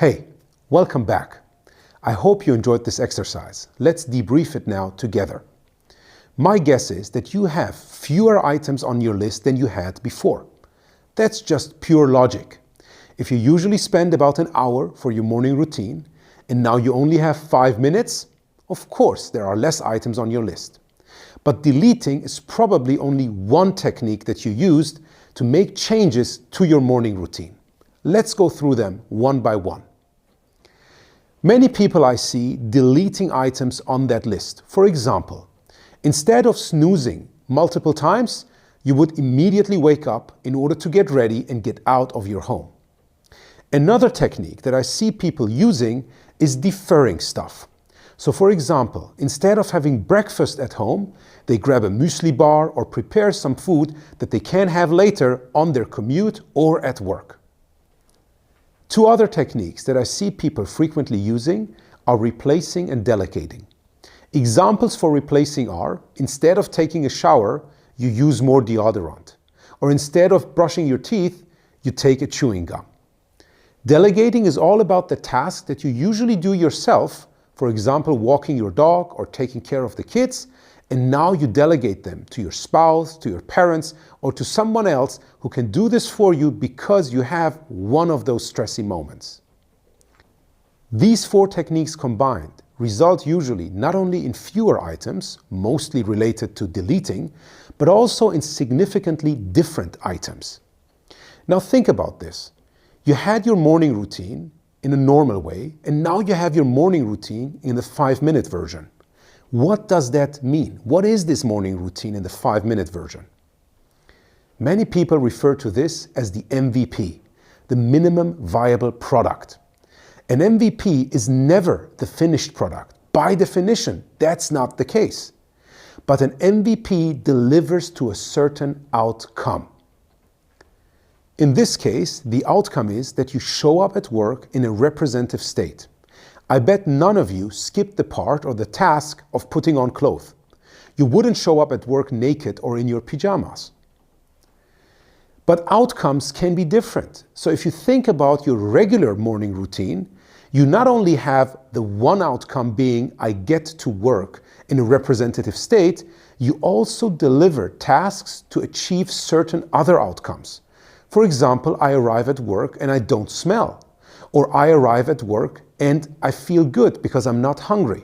Hey, welcome back. I hope you enjoyed this exercise. Let's debrief it now together. My guess is that you have fewer items on your list than you had before. That's just pure logic. If you usually spend about an hour for your morning routine, and now you only have 5 minutes, of course there are less items on your list. But deleting is probably only one technique that you used to make changes to your morning routine. Let's go through them one by one. Many people I see deleting items on that list. For example, instead of snoozing multiple times, you would immediately wake up in order to get ready and get out of your home. Another technique that I see people using is deferring stuff. So for example, instead of having breakfast at home, they grab a muesli bar or prepare some food that they can have later on their commute or at work. Two other techniques that I see people frequently using are replacing and delegating. Examples for replacing are, instead of taking a shower, you use more deodorant. Or instead of brushing your teeth, you take a chewing gum. Delegating is all about the task that you usually do yourself, for example, walking your dog or taking care of the kids, and now you delegate them to your spouse, to your parents, or to someone else who can do this for you because you have one of those stressy moments. These 4 techniques combined result usually not only in fewer items, mostly related to deleting, but also in significantly different items. Now think about this. You had your morning routine in a normal way, and now you have your morning routine in the 5-minute version. What does that mean? What is this morning routine in the 5-minute version? Many people refer to this as the MVP, the minimum viable product. An MVP is never the finished product. By definition, that's not the case. But an MVP delivers to a certain outcome. In this case, the outcome is that you show up at work in a representative state. I bet none of you skipped the part or the task of putting on clothes. You wouldn't show up at work naked or in your pajamas. But outcomes can be different. So if you think about your regular morning routine, you not only have the one outcome being I get to work in a representative state, you also deliver tasks to achieve certain other outcomes. For example, I arrive at work and I don't smell. Or I arrive at work and I feel good because I'm not hungry.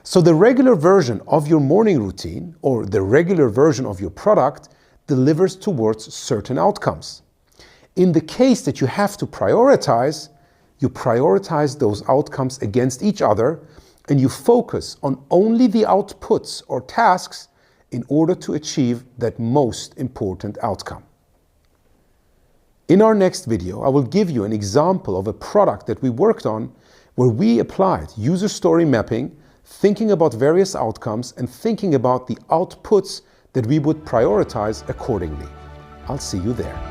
So the regular version of your morning routine or the regular version of your product delivers towards certain outcomes. In the case that you have to prioritize, you prioritize those outcomes against each other and you focus on only the outputs or tasks in order to achieve that most important outcome. In our next video, I will give you an example of a product that we worked on where we applied user story mapping, thinking about various outcomes and thinking about the outputs that we would prioritize accordingly. I'll see you there.